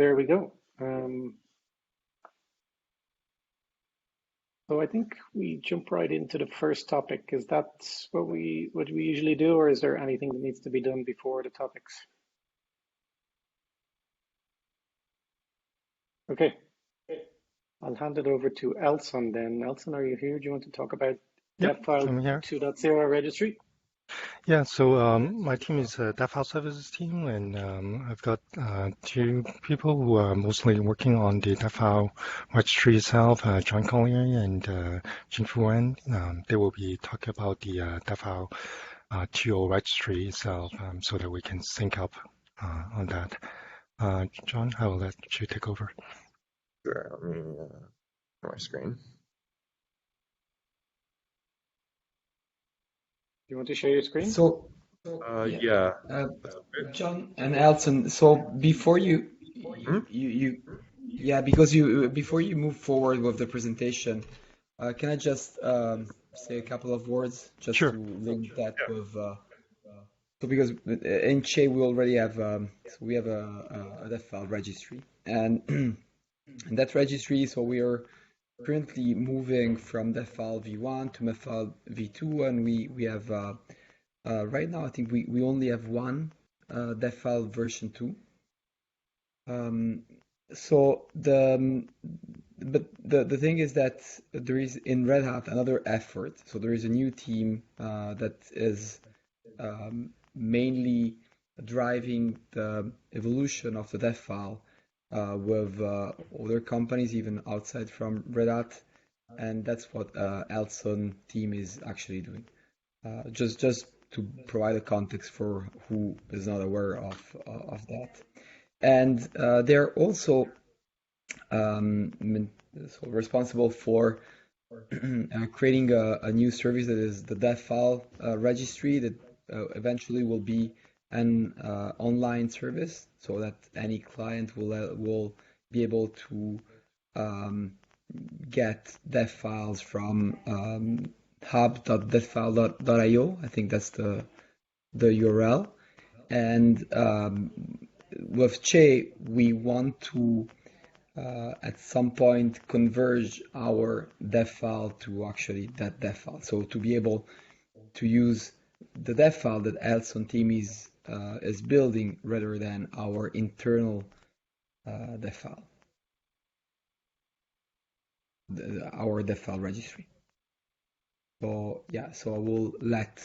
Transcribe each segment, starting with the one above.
There we go. So I think we jump right into the first topic. Is that what we usually do, or is there anything that needs to be done before the topics? Okay, I'll hand it over to Elson then. Elson, are you here? Do you want to talk about Yep, Devfile I'm here. 2.0 registry? Yeah, so my team is a Devfile services team, and I've got two people who are mostly working on the Devfile registry itself, John Collier and Jin Fu Wen. They will be talking about the Devfile 2.0 registry itself, so that we can sync up on that. John, I will let you take over. Sure, let me share my screen. You want to share your screen? Yeah. John and Elton. So before before you move forward with the presentation, can I just say a couple of words just Sure. to link that with so because in Che we already have we have a Devfile registry, and in that registry, so we are currently moving from Devfile v1 to Devfile v2, and we have right now I think we only have one Devfile version 2. So the thing is that there is in Red Hat another effort. So there is a new team that is mainly driving the evolution of the Devfile with other companies even outside from Red Hat, and that's what Elson team is actually doing. Just to provide a context for who is not aware of that. And they're also so responsible for creating a new service that is the Devfile registry that eventually will be an online service, so that any client will be able to get dev files from hub.devfile.io. I think that's the URL. And with Che, we want to at some point converge our dev file to actually that dev file. So to be able to use the dev file that Elson team is building rather than our internal dev file, our dev file registry. So yeah, so I will let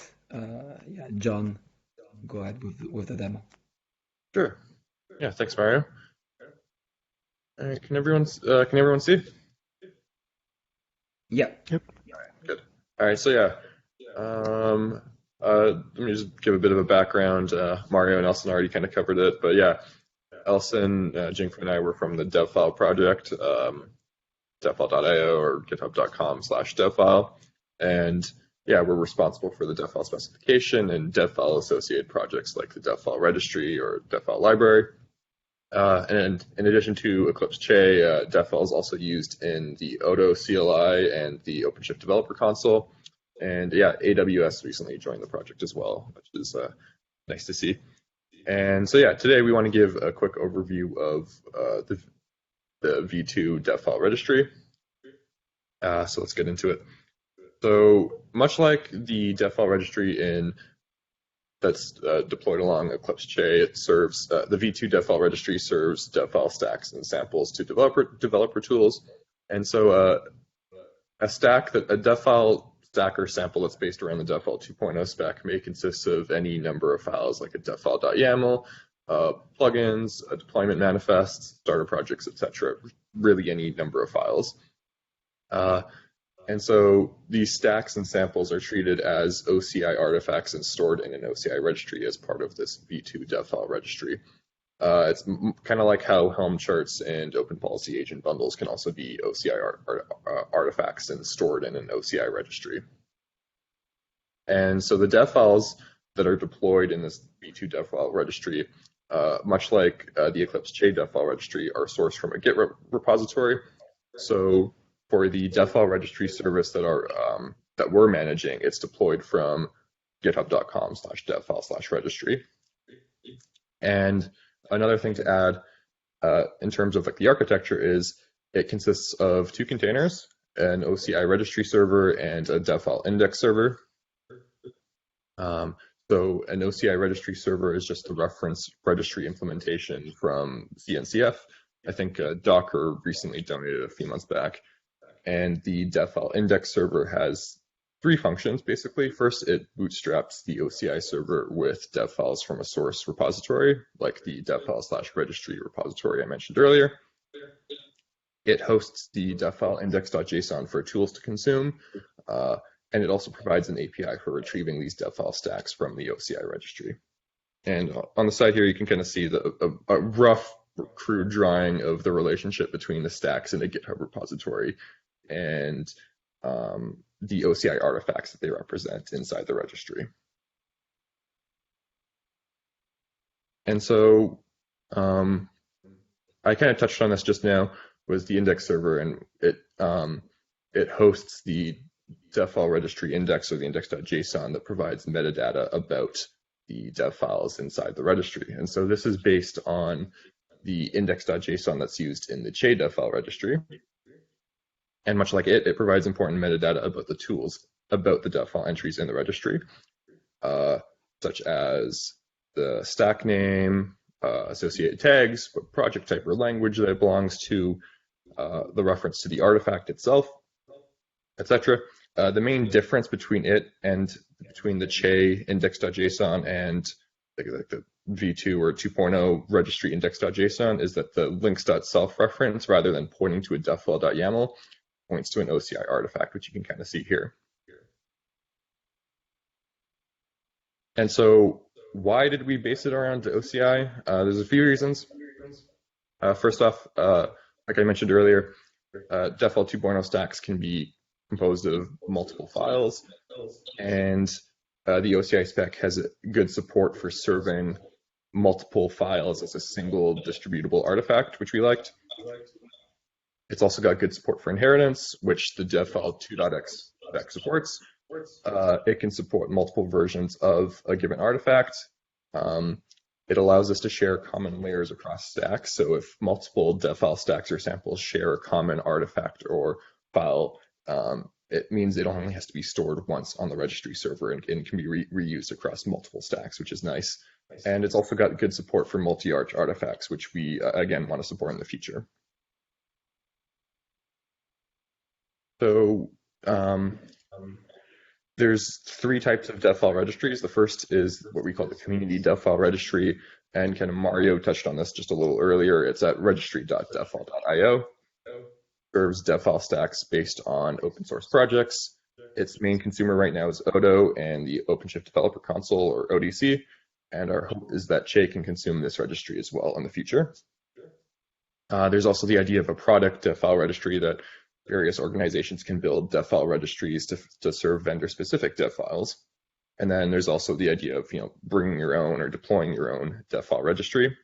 John go ahead with the demo. Sure. Yeah, thanks, Mario. All right, can everyone see? Yeah. Yep. All right, good. All right, so yeah, let me just give a bit of a background. Mario and Elson already kind of covered it, but yeah, Elson, Jingfu, and I were from the Devfile project, devfile.io or github.com/devfile, and yeah, we're responsible for the Devfile specification and Devfile associated projects like the Devfile Registry or Devfile Library. And in addition to Eclipse Che, Devfile is also used in the Odo CLI and the OpenShift Developer Console. And yeah, AWS recently joined the project as well, which is nice to see. And so yeah, today we want to give a quick overview of the V2 Devfile registry. So let's get into it. So much like the Devfile registry that's deployed along Eclipse Che, it serves the V2 Devfile registry serves Devfile stacks and samples to developer tools. And so a Devfile stack or sample that's based around the Devfile 2.0 spec may consist of any number of files like a devfile.yaml, plugins, a deployment manifest, starter projects, etc. Really any number of files. And so these stacks and samples are treated as OCI artifacts and stored in an OCI registry as part of this V2 Devfile registry. It's kind of like how Helm charts and Open Policy agent bundles can also be OCI artifacts and stored in an OCI registry. And so the dev files that are deployed in this V2 Devfile registry, much like the Eclipse Che Devfile registry, are sourced from a Git repository. So for the Devfile registry service that we're managing, it's deployed from github.com/devfile/registry. And another thing to add in terms of like the architecture is it consists of two containers, an OCI registry server and a Devfile index server. So an OCI registry server is just the reference registry implementation from CNCF. I think Docker recently donated a few months back. And the Devfile index server has three functions, basically. First, it bootstraps the OCI server with dev files from a source repository, like the devfile/registry repository I mentioned earlier. It hosts the devfile index.json for tools to consume, and it also provides an API for retrieving these dev file stacks from the OCI registry. And on the side here, you can kind of see a rough, crude drawing of the relationship between the stacks in a GitHub repository and the OCI artifacts that they represent inside the registry. And so I kind of touched on this just now, was the index server, and it hosts the Devfile registry index, or the index.json, that provides metadata about the dev files inside the registry. And so this is based on the index.json that's used in the Che Devfile registry. And much like it provides important metadata about the tools, about the Devfile entries in the registry, such as the stack name, associated tags, what project type or language that it belongs to, the reference to the artifact itself, etc. The main difference between it and between the Che index.json and like the V2 or 2.0 registry index.json is that the links.self reference, rather than pointing to a devfile.yaml, points to an OCI artifact, which you can kind of see here. And so why did we base it around the OCI? There's a few reasons. First off, like I mentioned earlier, Devfile 2.0 stacks can be composed of multiple files, and the OCI spec has good support for serving multiple files as a single distributable artifact, which we liked. It's also got good support for inheritance, which the Devfile 2.x spec supports. It can support multiple versions of a given artifact. It allows us to share common layers across stacks. So if multiple Devfile stacks or samples share a common artifact or file, it means it only has to be stored once on the registry server and can be reused across multiple stacks, which is nice. And it's also got good support for multi-arch artifacts, which we, again, want to support in the future. So there's three types of Devfile registries. The first is what we call the community Devfile registry, and kind of Mario touched on this just a little earlier. It's at registry.devfile.io. Serves Devfile stacks based on open source projects. Its main consumer right now is Odo and the OpenShift Developer Console, or ODC, and our hope is that Che can consume this registry as well in the future. There's also the idea of a product Devfile registry that various organizations can build Devfile registries to serve vendor-specific dev files. And then there's also the idea of bringing your own or deploying your own Devfile registry.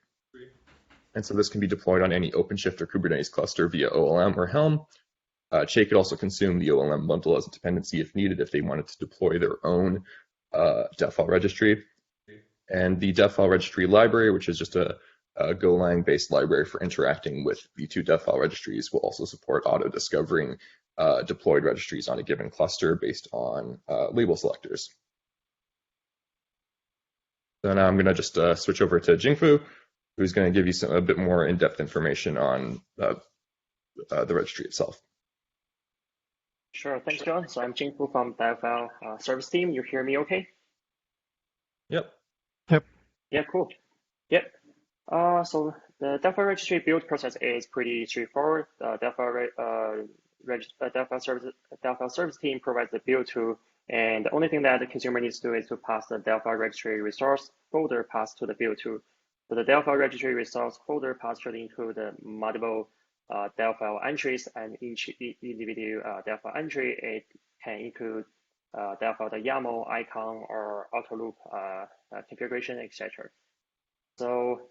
And so this can be deployed on any OpenShift or Kubernetes cluster via OLM or Helm. Che could also consume the OLM bundle as a dependency if needed, if they wanted to deploy their own Devfile registry. And the Devfile registry library, which is just a Golang-based library for interacting with the two Devfile registries, will also support auto-discovering deployed registries on a given cluster based on label selectors. So now I'm going to just switch over to Jingfu, who's going to give you a bit more in-depth information on the registry itself. Sure, thanks, John. So I'm Jingfu from Devfile service team. You hear me okay? Yep. Yeah, cool. Yep. So the Devfile registry build process is pretty straightforward. The Devfile service team provides the build tool, and the only thing that the consumer needs to do is to pass the Devfile registry resource folder path to the build tool. So the Devfile registry resource folder path should include multiple Devfile entries, and each individual Devfile entry, it can include Devfile YAML, icon, or auto loop configuration, etc. So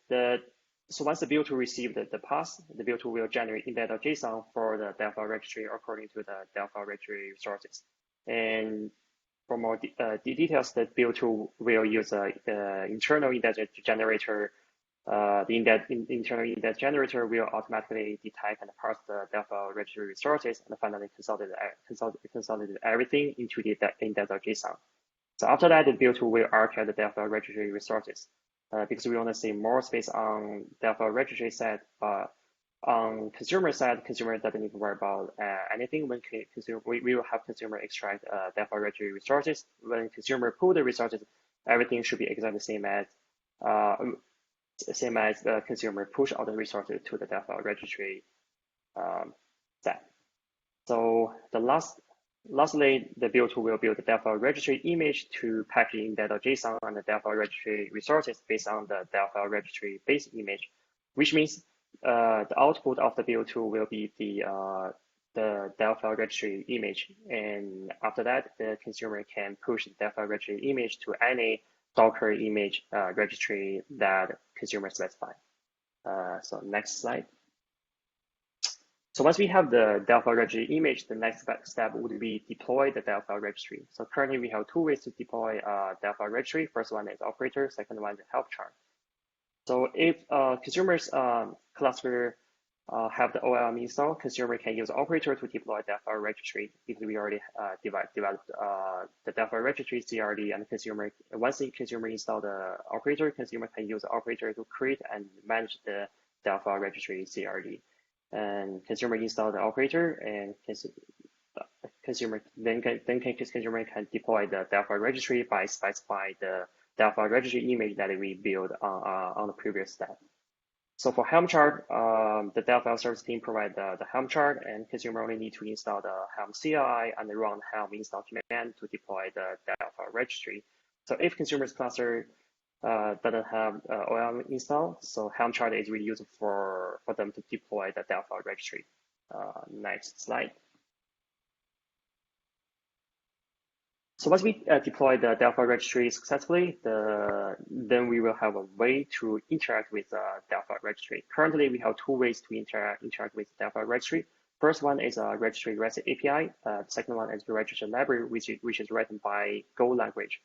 once the build tool receives the path, the build tool will generate index.json for the Devfile registry according to the Devfile registry resources. And for more details, the build tool will use an internal index generator The internal index generator will automatically detect and parse the Devfile registry resources and finally consolidate everything into the index.json. So after that, the build tool will archive the Devfile registry resources because we want to see more space on Devfile registry side, but on consumer side, consumer doesn't need to worry about anything. When we will have consumer extract Devfile registry resources. When consumer pull the resources, everything should be exactly the same as the consumer push all the resources to the Devfile registry set. So lastly, the build tool will build the Devfile registry image to package in index.json and the Devfile registry resources based on the Devfile registry base image, which means the output of the build tool will be the Devfile registry image. And after that, the consumer can push the Devfile registry image to any Docker image registry that consumer specify. So next slide. So once we have the Devfile registry image, the next step would be deploy the Devfile registry. So currently we have two ways to deploy Devfile registry. First one is operator, second one is help chart. So if consumers cluster have the OLM install, consumer can use operator to deploy Devfile registry because we already developed the Devfile registry CRD, and once the consumer install the operator, consumer can use the operator to create and manage the Devfile registry CRD. And consumer install the operator, and consumer can deploy the Devfile registry by specifying the Devfile registry image that we built on the previous step. So for Helm chart, the Devfile service team provide the Helm chart, and consumer only need to install the Helm CLI and run Helm install command to deploy the Devfile registry. So if consumer's cluster doesn't have OLM install, so Helm chart is really useful for them to deploy the Devfile registry. Next slide. So once we deploy the Devfile registry successfully, then we will have a way to interact with the Devfile registry. Currently, we have two ways to interact with the Devfile registry. First one is a registry REST API. The second one is the registry library, which is written by Go language.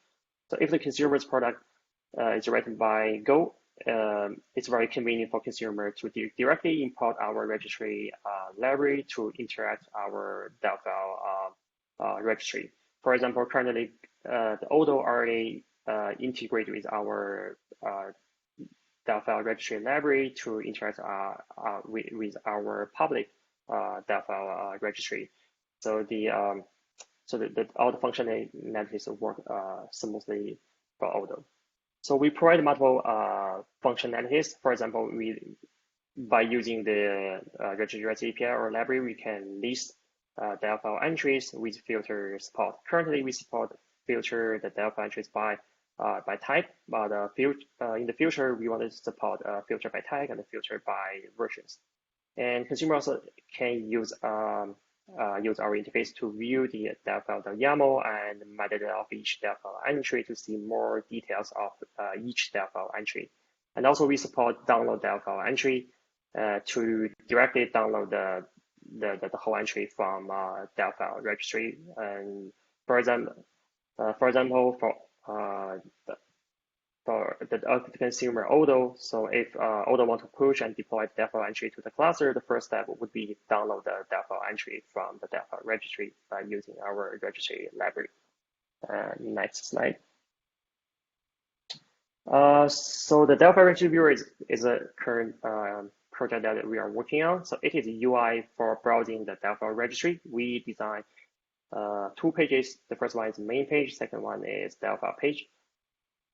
So if the consumer's product is written by Go, it's very convenient for consumer to directly import our registry library to interact our Devfile registry. For example, currently the Odo already integrate with our Devfile registry library to interact with our public Devfile registry. So all the functionalities work smoothly for Odo. So we provide multiple functionalities. For example, by using the registry REST API or library, we can list Devfile entries with filter support. Currently, we support filter the Devfile entries by type, but in the future, we want to support filter by tag and filter by versions. And consumer also can use our interface to view the Devfile.yaml and metadata of each Devfile entry to see more details of each Devfile entry. And also, we support download Devfile entry to directly download the whole entry from Devfile registry. And for example, for the consumer Odo, so if Odo want to push and deploy the Devfile entry to the cluster, the first step would be download the Devfile entry from the Devfile registry by using our registry library. Next slide. So the Devfile registry viewer is a current project that we are working on. So it is a UI for browsing the Devfile registry. We designed two pages. The first one is main page. Second one is Devfile page.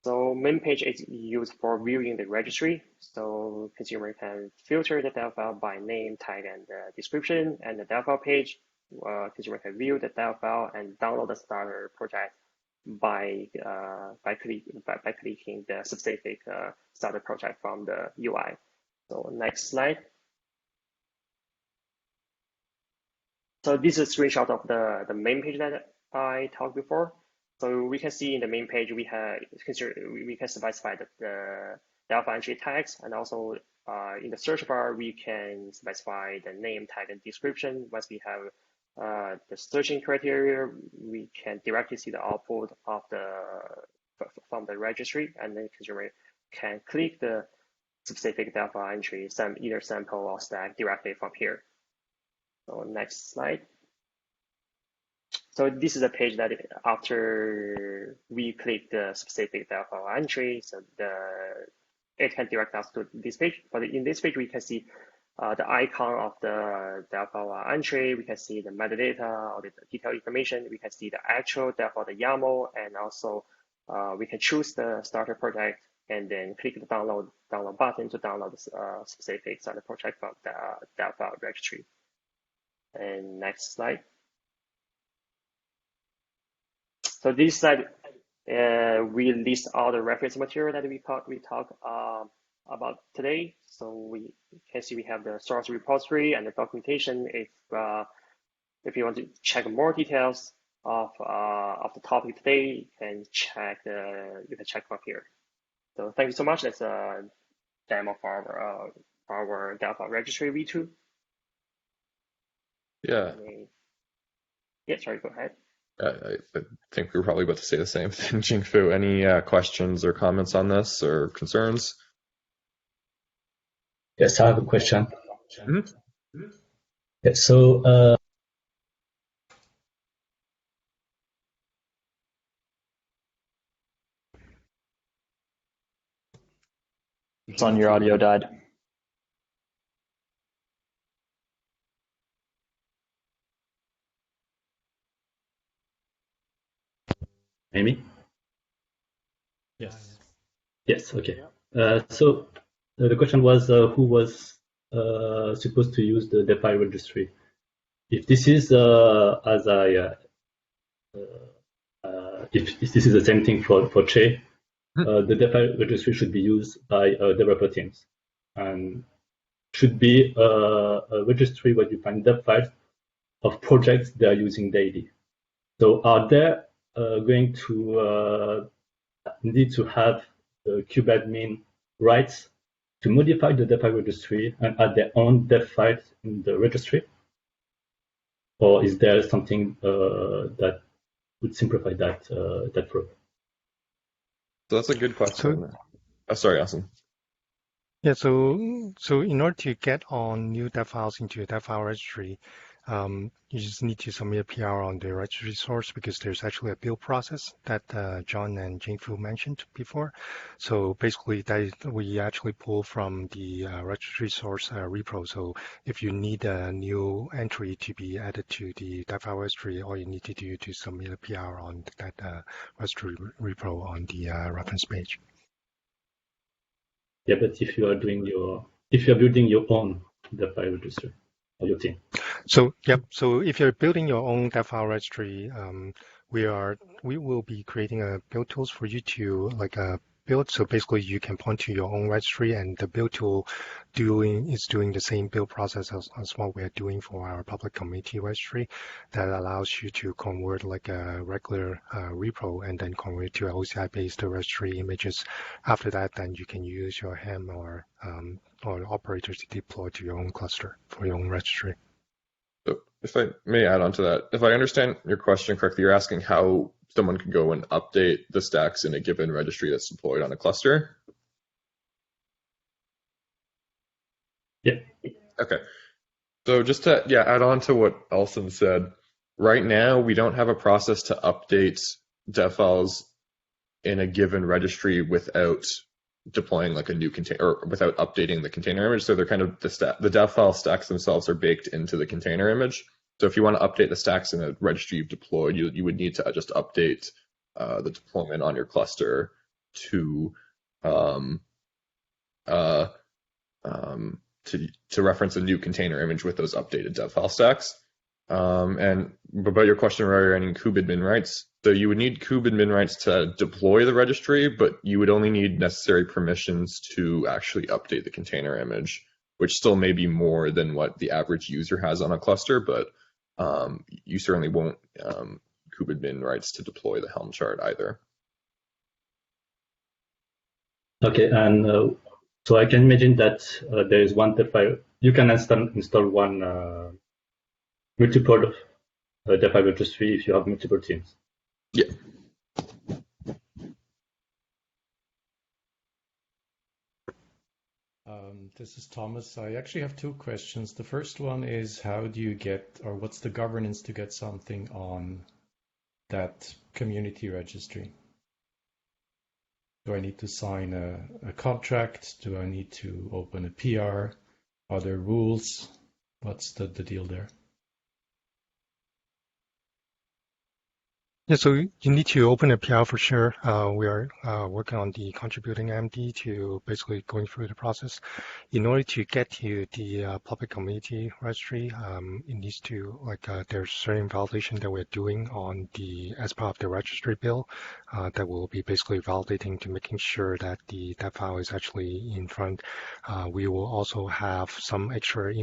So main page is used for viewing the registry. So consumer can filter the Devfile by name, tag, and description. And the Devfile page, consumer can view the Devfile and download the starter project by clicking the specific starter project from the UI. So next slide. So this is a screenshot of the main page that I talked before. So we can see in the main page we can specify the Devfile entry tags, and also in the search bar we can specify the name, tag, and description. Once we have the searching criteria, we can directly see the output of from the registry, and then consumer can click the specific Devfile entry, either sample or stack directly from here. So next slide. So this is a page that after we click the specific Devfile entry, so it can direct us to this page. But in this page, we can see the icon of the Devfile entry. We can see the metadata or the detailed information. We can see the actual Devfile, the YAML, and also we can choose the starter project and then click the download button to download the specific starter project from the Devfile registry. And next slide. So this slide, we list all the reference material that we talk about today. So we can see we have the source repository and the documentation. If you want to check more details of the topic today, you can check from here. So thank you so much. That's a demo for our Devfile registry v2. Yeah. Yeah, sorry, go ahead. I think we were probably about to say the same thing. Jingfu, any questions or comments on this or concerns? Yes, I have a question. Mm-hmm. Yeah, so Son, your audio died. Amy? Yes. Yes, okay. So the question was who was supposed to use the Devfile registry? If this is if this is the same thing for Che, the Devfile registry should be used by developer teams and should be a registry where you find dev files of projects they are using daily. So are they going to need to have the kubeadmin rights to modify the Devfile registry and add their own dev files in the registry? Or is there something that would simplify that flow? So that's a good question. Sorry, Austin. Yeah, so in order to get on new dev files into a Devfile registry, you just need to submit a PR on the registry source because there's actually a build process that John and Jingfu mentioned before. So basically, we actually pull from the registry source repo. So if you need a new entry to be added to the Devfile registry, all you need to do to submit a PR on that registry repo on the reference page. Yeah, but if you are building your own Devfile registry or your team. So so if you're building your own Devfile registry, we will be creating a build tools for you to build. So basically, you can point to your own registry, and the build tool is doing the same build process as what we're doing for our public committee registry. That allows you to convert like a regular repo and then convert to OCI-based registry images. After that, then you can use your HEM or operators to deploy to your own cluster for your own registry. So if I may add on to that, if I understand your question correctly, you're asking how someone could go and update the stacks in a given registry that's deployed on a cluster? Yeah. Okay. So just to add on to what Elson said, right now we don't have a process to update dev files in a given registry without deploying like a new container or without updating the container image. So they're kind of the dev file stacks themselves are baked into the container image. So if you want to update the stacks in a registry you've deployed, you would need to just update the deployment on your cluster to reference a new container image with those updated dev file stacks. And about your question regarding kubeadmin rights, so you would need kubeadmin rights to deploy the registry, but you would only need necessary permissions to actually update the container image, which still may be more than what the average user has on a cluster, but you certainly won't kubeadmin rights to deploy the Helm chart either. Okay, and so I can imagine that there is one dev file. You can install one multiple dev file registry if you have multiple teams. Yeah. This is Thomas. I actually have two questions. The first one is how do you get, or what's the governance to get something on that community registry? Do I need to sign a contract? Do I need to open a PR? Are there rules? What's the deal there? Yeah, so you need to open a PR for sure. We are working on the contributing MD to basically going through the process. In order to get to the public community registry, it needs to there's certain validation that we're doing on the as part of the registry bill that will be basically validating to making sure that that file is actually in front. We will also have some extra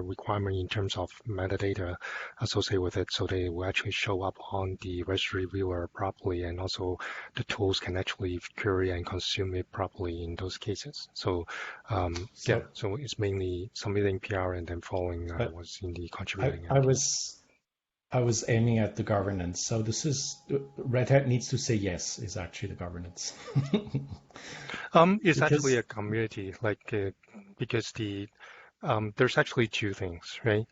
requirement in terms of metadata associated with it, so they will actually show up on the registry viewer properly, and also the tools can actually query and consume it properly in those cases. So, yeah, so it's mainly submitting PR and then following what's in the contributing. I was aiming at the governance. So this is Red Hat needs to say yes is actually the governance. It's actually a community, because there's actually two things, right?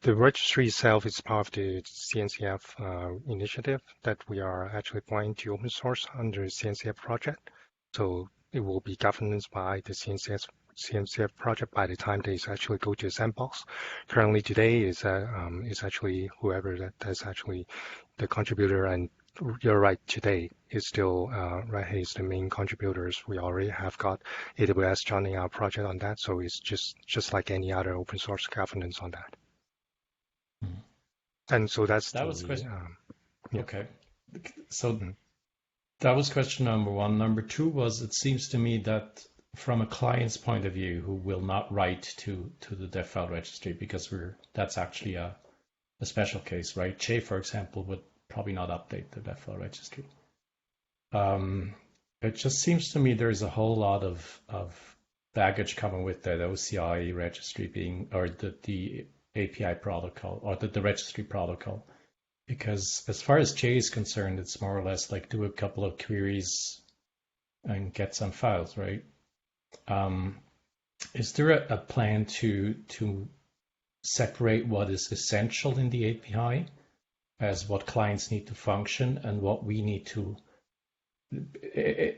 The registry itself is part of the CNCF initiative that we are actually planning to open source under the CNCF project. So it will be governed by the CNCF project by the time they actually go to the sandbox. Currently today is actually whoever that's actually the contributor, and you're right, today is still Red Hat is the main contributors. We already have got AWS joining our project on that, so it's just like any other open source governance on that. And so that was question. Yeah. Okay, so that was question number one. Number two was, it seems to me that from a client's point of view, who will not write to the Devfile registry, because that's actually a special case, right? Che, for example, would probably not update the Devfile registry. It just seems to me there's a whole lot of baggage coming with that OCI registry being, or the API protocol, or the registry protocol. Because as far as Che is concerned, it's more or less like do a couple of queries and get some files, right? Is there a plan to separate what is essential in the API as what clients need to function and what we need to?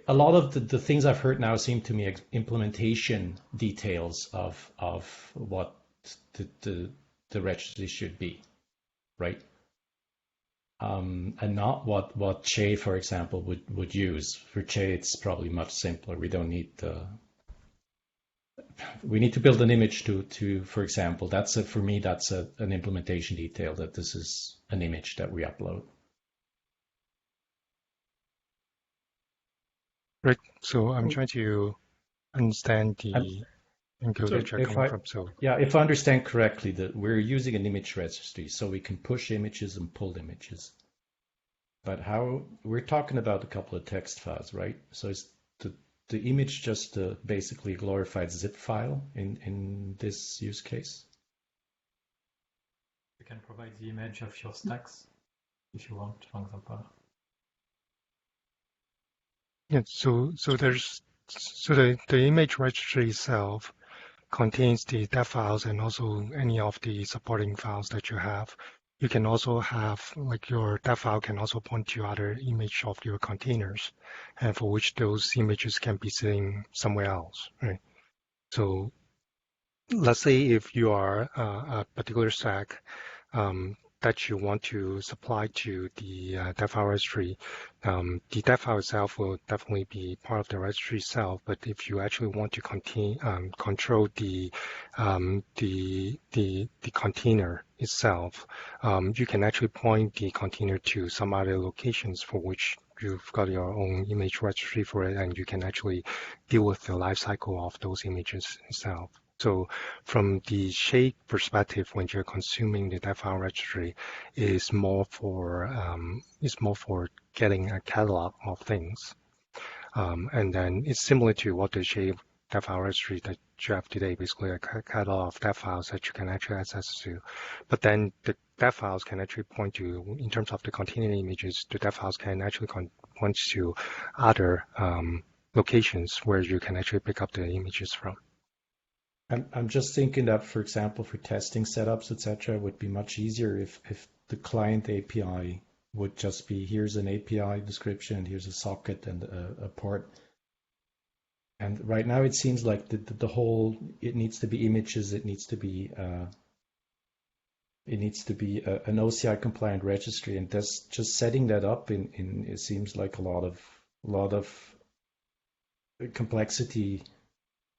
A lot of the things I've heard now seem to me implementation details of what the registry should be, right? And not what Che, for example, would use. For Che, it's probably much simpler. We don't need we need to build an image to for example, for me, that's an implementation detail, that this is an image that we upload. Right. So I'm trying to understand the encoded checking from. So yeah, if I understand correctly, that we're using an image registry, so we can push images and pull images. But how we're talking about a couple of text files, right? So is the image just basically a glorified zip file in this use case? You can provide the image of your stacks if you want, for example. Yeah, so the image registry itself contains the dev files and also any of the supporting files that you have. You can also have, like, your dev file can also point to other image of your containers, and for which those images can be sitting somewhere else, right? So let's say if you are a particular stack that you want to supply to the Devfile registry, the Devfile itself will definitely be part of the registry itself. But if you actually want to control the container itself, you can actually point the container to some other locations for which you've got your own image registry for it, and you can actually deal with the life cycle of those images itself. So from the shape perspective, when you're consuming the Devfile registry, is more for getting a catalog of things, and then it's similar to what the shape Devfile registry that you have today, basically a catalog of dev files that you can actually access to. But then dev files can actually point to, in terms of the container images, the dev files can actually point to other locations where you can actually pick up the images from. I'm just thinking that, for example, for testing setups, etc., it would be much easier if the client API would just be, here's an API description, here's a socket and a port. And right now it seems like the whole, it needs to be images, it needs to be an OCI compliant registry, and that's just setting that up in it seems like a lot of complexity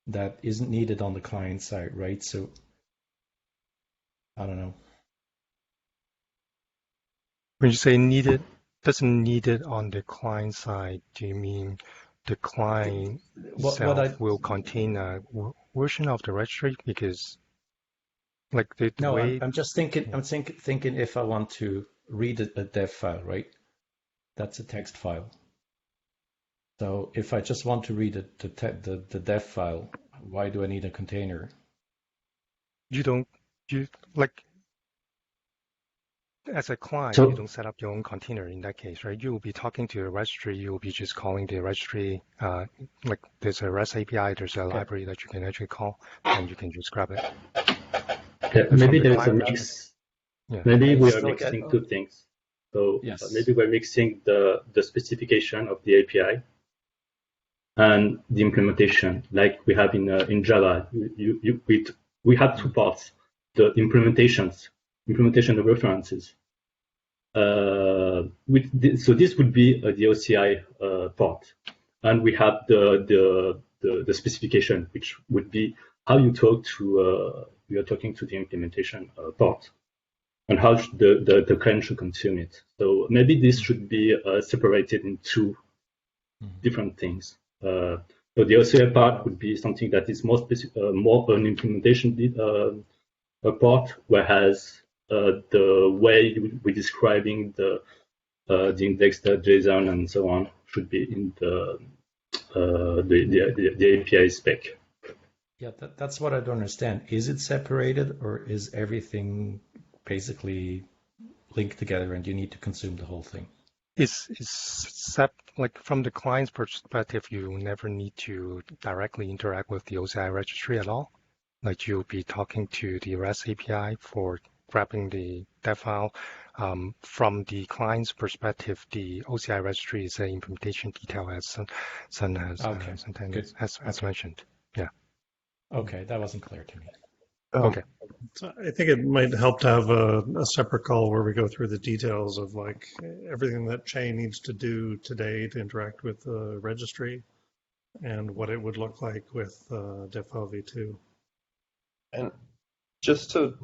that isn't needed on the client side, right? So I don't know. When you say needed, doesn't need it on the client side, do you mean the client itself will contain a version of the registry? Because like the no, way I'm just thinking. I'm thinking if I want to read a dev file, right? That's a text file. So if I just want to read the dev file, why do I need a container? Like as a client, you don't set up your own container in that case, right? You will be talking to the registry. You will be just calling the registry. Like there's a REST API, there's a library that you can actually call, and you can just grab it. Yeah, maybe there's a mix. Yeah. Maybe we are mixing two things. So maybe we're mixing the specification of the API and the implementation, like we have in Java. We have two parts: the implementation of references. So this would be the OCI part, and we have the specification, which would be how you talk to you're talking to the implementation part, and how the client should consume it. So maybe this should be separated into different things. So the OCI part would be something that is more an implementation part, whereas the way we're describing the index.json and so on should be in the API spec. Yeah, that's what I don't understand. Is it separated, or is everything basically linked together and you need to consume the whole thing? Like from the client's perspective, you never need to directly interact with the OCI registry at all. Like you'll be talking to the REST API for grabbing the dev file. From the client's perspective, the OCI registry is an implementation detail, as Sun has mentioned. Yeah. Okay, that wasn't clear to me. Okay. So I think it might help to have a separate call where we go through the details of like everything that Che needs to do today to interact with the registry and what it would look like with Devfile v2. And just to,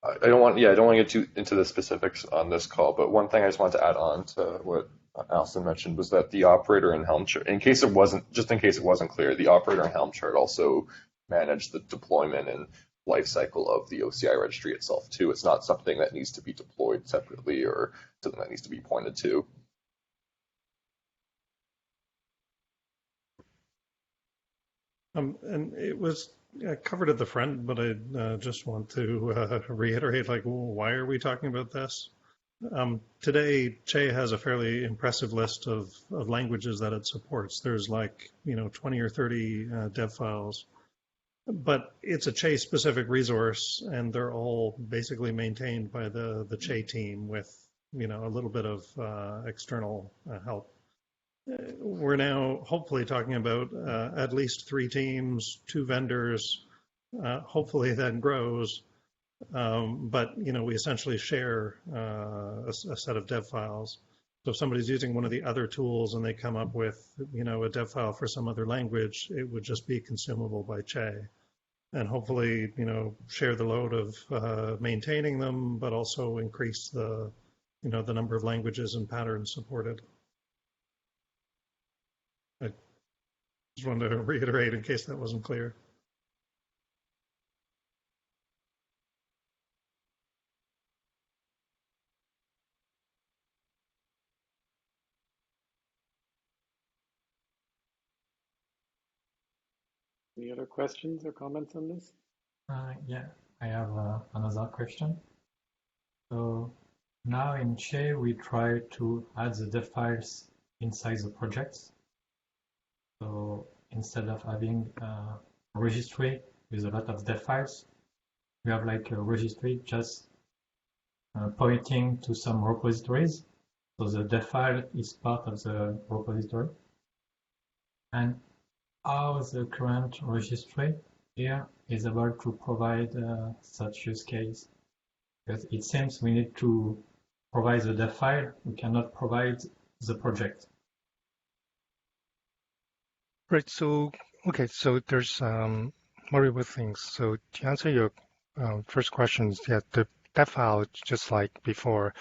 I don't want to get too into the specifics on this call, but one thing I just wanted to add on to what Alison mentioned was that the operator in Helm chart, in case it wasn't clear, the operator in Helm chart also managed the deployment and lifecycle of the OCI registry itself too. It's not something that needs to be deployed separately or something that needs to be pointed to. And it was covered at the front, but I just want to reiterate, like, why are we talking about this? Today, Che has a fairly impressive list of languages that it supports. There's like, 20 or 30 dev files. But it's a Che specific resource, and they're all basically maintained by the Che team with, a little bit of external help. We're now hopefully talking about at least 3 teams, 2 vendors. Hopefully that grows. But, we essentially share a set of dev files. So if somebody's using one of the other tools and they come up with, a dev file for some other language, it would just be consumable by Che. And hopefully, share the load of maintaining them, but also increase the, the number of languages and patterns supported. I just wanted to reiterate in case that wasn't clear. Any other questions or comments on this? Yeah, I have another question. So now in Che, we try to add the dev files inside the projects. So instead of having a registry with a lot of dev files, we have like a registry just pointing to some repositories. So the dev file is part of the repository. And how the current registry here is able to provide such use case. Because it seems we need to provide the dev file, we cannot provide the project. Right. So, okay. So there's multiple things. So to answer your first question, yeah, the dev file, just like before,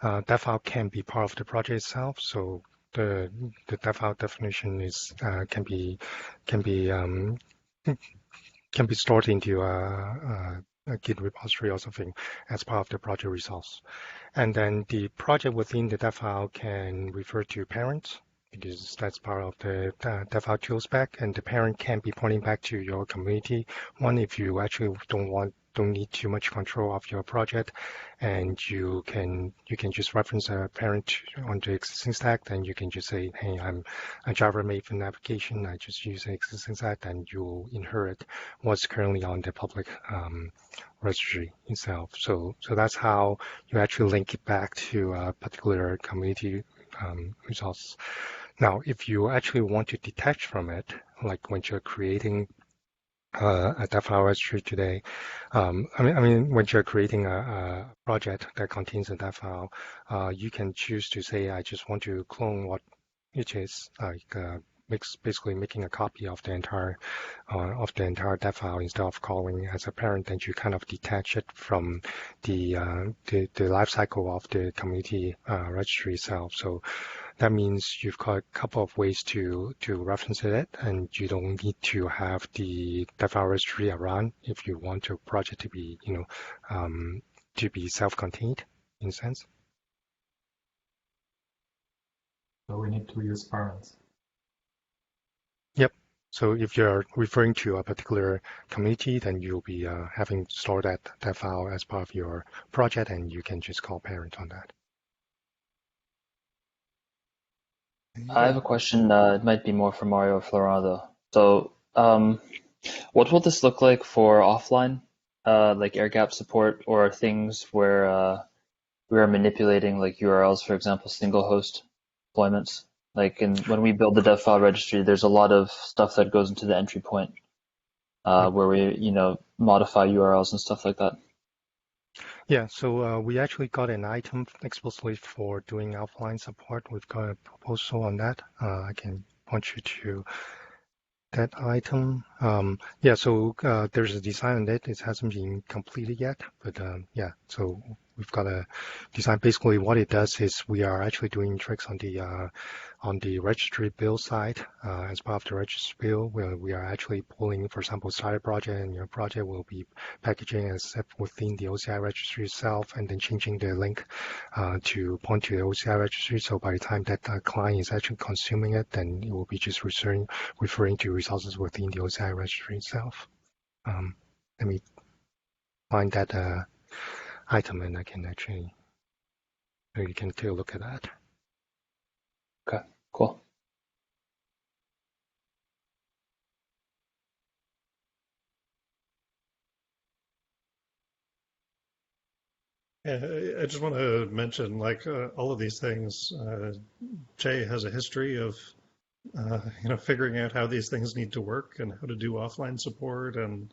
dev file can be part of the project itself. So the dev file definition is can be stored into a Git repository or something as part of the project resource. And then the project within the dev file can refer to parents, because that's part of the dev file tool spec, and the parent can be pointing back to your community one if you actually don't need too much control of your project, and you can just reference a parent on the existing stack. Then you can just say, hey, I'm a Java Maven application, I just use the existing stack, and you'll inherit what's currently on the public registry itself. So that's how you actually link it back to a particular community resource. Now, if you actually want to detach from it, like when you're creating a Devfile registry today, I mean, when you're creating a project that contains a Devfile, you can choose to say, I just want to clone what it is, like basically making a copy of the entire dev file instead of calling as a parent. Then you kind of detach it from the life cycle of the community registry itself. So that means you've got a couple of ways to reference it, and you don't need to have the dev file registry around if you want your project to be, to be self-contained in a sense. So we need to use parents. Yep. So if you're referring to a particular community, then you'll be having stored that file as part of your project, and you can just call parent on that. I have a question. It might be more for Mario or Florent though. So, what will this look like for offline, like air gap support, or things where we are manipulating like URLs, for example, single host deployments? Like when we build the Devfile registry, there's a lot of stuff that goes into the entry point where we, modify URLs and stuff like that. Yeah, so we actually got an item explicitly for doing offline support. We've got a proposal on that. I can point you to that item. Yeah, so there's a design on it. It hasn't been completed yet, but yeah, so we've got a design. Basically, what it does is we are actually doing tricks on the registry build side. As part of the registry build, where we are actually pulling, for example, starter project, and your project will be packaging as within the OCI registry itself, and then changing the link to point to the OCI registry. So by the time that client is actually consuming it, then it will be just referring to resources within the OCI registry itself. Let me find that item, and I can actually, you can take a look at that. Okay, cool. Yeah, I just want to mention, like all of these things, Jay has a history of, figuring out how these things need to work and how to do offline support, and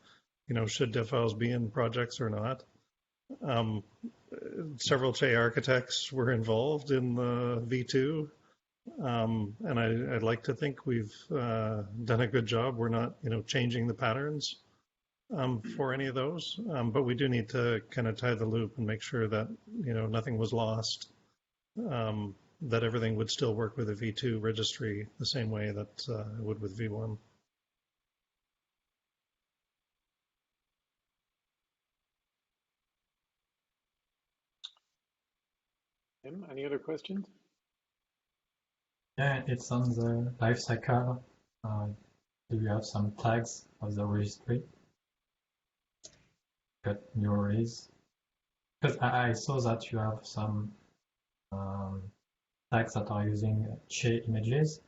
should dev files be in projects or not. Several Jay architects were involved in the V2, and I'd like to think we've done a good job. We're not, changing the patterns for any of those, but we do need to kind of tie the loop and make sure that nothing was lost, that everything would still work with a V2 registry the same way that it would with V1. Any other questions? Yeah, it's on the life cycle. Do you have some tags of the registry? Got new release. Because I saw that you have some tags that are using Che images,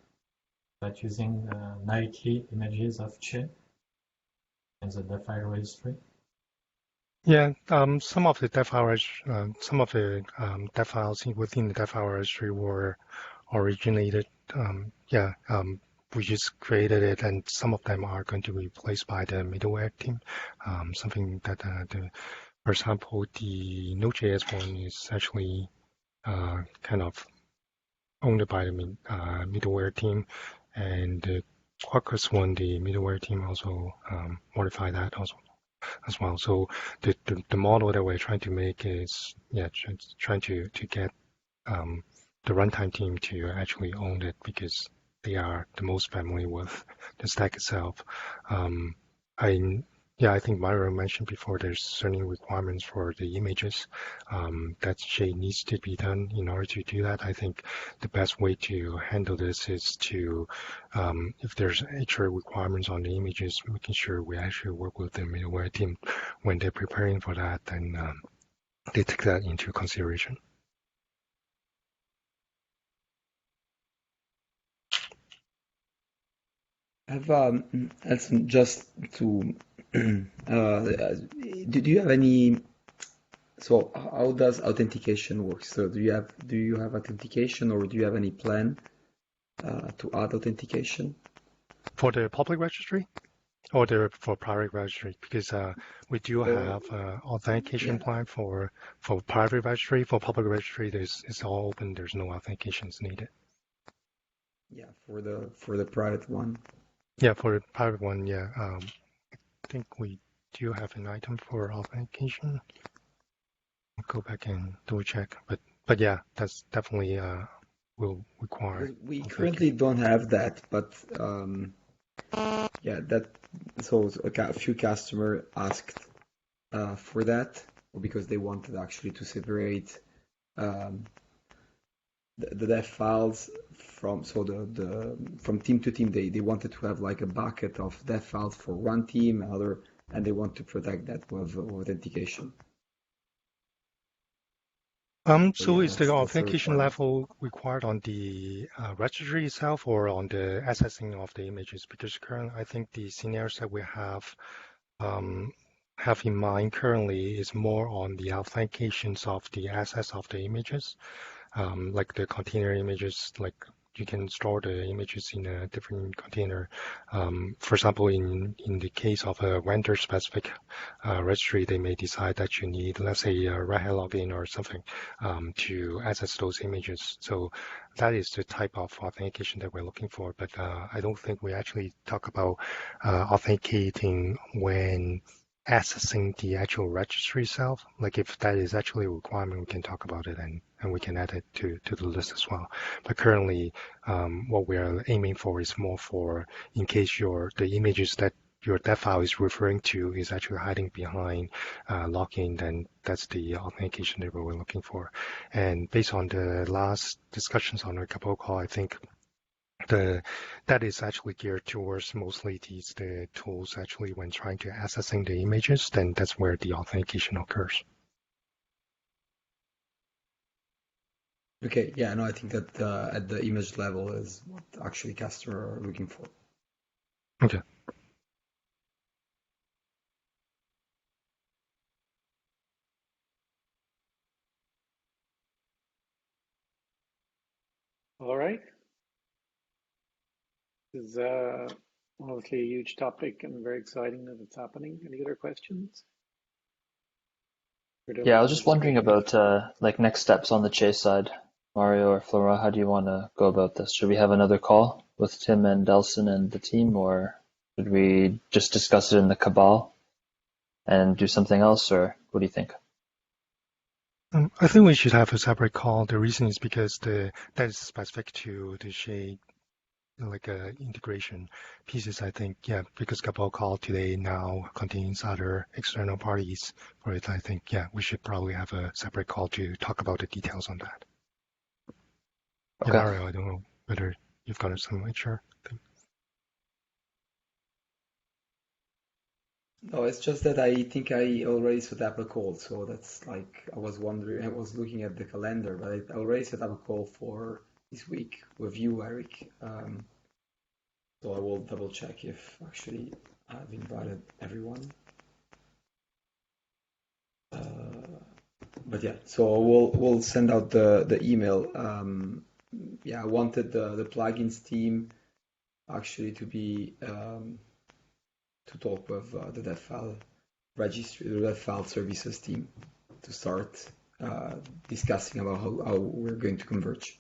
but using nightly images of Che in the Devfile registry. Yeah, some of the dev files within the Devfile registry were originated. We just created it, and some of them are going to be replaced by the middleware team. Something that, for example, the Node.js one is actually kind of owned by the middleware team, and the Quarkus one, the middleware team also modified that also as well. So the model that we're trying to make is trying to get the runtime team to actually own it because they are the most familiar with the stack itself. I think Mario mentioned before there's certain requirements for the images that needs to be done in order to do that. I think the best way to handle this is to, if there's extra requirements on the images, making sure we actually work with the middleware team when they're preparing for that, and they take that into consideration. I've Elson, just to do you have any? So how does authentication work? So do you have authentication, or do you have any plan to add authentication for the public registry or for private registry? Because we do have authentication plan for private registry. For public registry, it's all open. There's no authentications needed. Yeah, for the private one. Yeah, for the private one, yeah. I think we do have an item for authentication. I'll go back and double check, but yeah, that's definitely will require. We currently don't have that, but yeah, so a few customers asked for that because they wanted actually to separate the dev files from from team to team. They wanted to have like a bucket of dev files for one team, and they want to protect that with authentication. So is the authentication level required on the registry itself or on the accessing of the images? Because currently, I think the scenarios that we have in mind currently is more on the authentications of the access of the images, like the container images, like you can store the images in a different container. For example, in the case of a vendor-specific registry, they may decide that you need, let's say, a Red Hat login or something to access those images. So that is the type of authentication that we're looking for. But I don't think we actually talk about authenticating when accessing the actual registry itself. Like if that is actually a requirement, we can talk about it and we can add it to the list as well. But currently, what we are aiming for is more for in case the images that your dev file is referring to is actually hiding behind login, then that's the authentication that we're looking for. And based on the last discussions on our couple call, I think that is actually geared towards mostly the tools actually when trying to accessing the images, then that's where the authentication occurs. Okay, yeah, no, I think that at the image level is what actually customers are looking for. Okay. All right. This is obviously a huge topic and very exciting that it's happening. Any other questions? Yeah, I was just wondering about like next steps on the Chase side. Mario or Flora, how do you want to go about this? Should we have another call with Tim and Delson and the team, or should we just discuss it in the cabal and do something else, or what do you think? I think we should have a separate call. The reason is because that is specific to the shade, like integration pieces. I think, yeah, because cabal call today now contains other external parties for it. I think, yeah, we should probably have a separate call to talk about the details on that. Okay. Yeah, Mario, I don't know whether you've got some HR thing. No, it's just that I think I already set up a call, so that's like I was wondering. I was looking at the calendar, but I already set up a call for this week with you, Eric. So I will double check if actually I've invited everyone. But yeah, so we'll send out the email. Yeah, I wanted the plugins team actually to be to talk with the Devfile Registry, the Devfile services team to start discussing about how we're going to converge.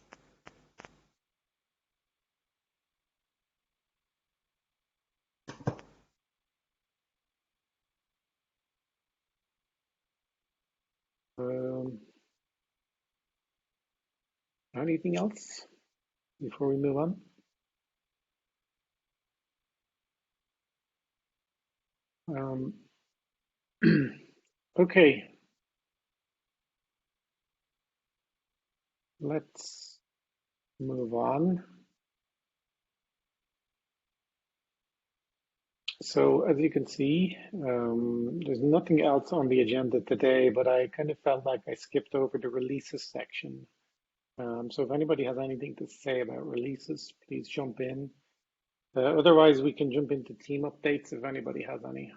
Anything else before we move on? Okay, let's move on. So as you can see, there's nothing else on the agenda today, but I kind of felt like I skipped over the releases section. So if anybody has anything to say about releases, please jump in. Otherwise, we can jump into team updates if anybody has any.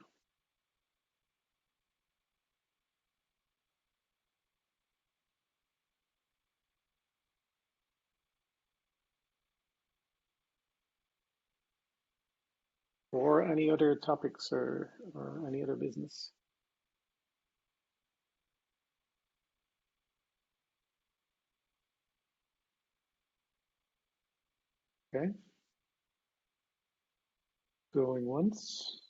Or any other topics or any other business. Okay. Going once.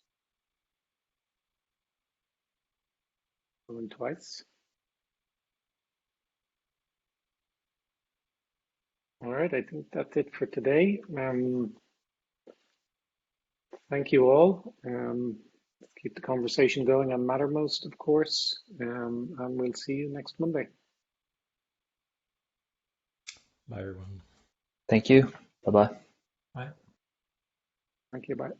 Going twice. All right, I think that's it for today. Thank you all. Let's keep the conversation going on Mattermost, of course, and we'll see you next Monday. Bye, everyone. Thank you. Bye-bye. Bye. Thank you. Bye.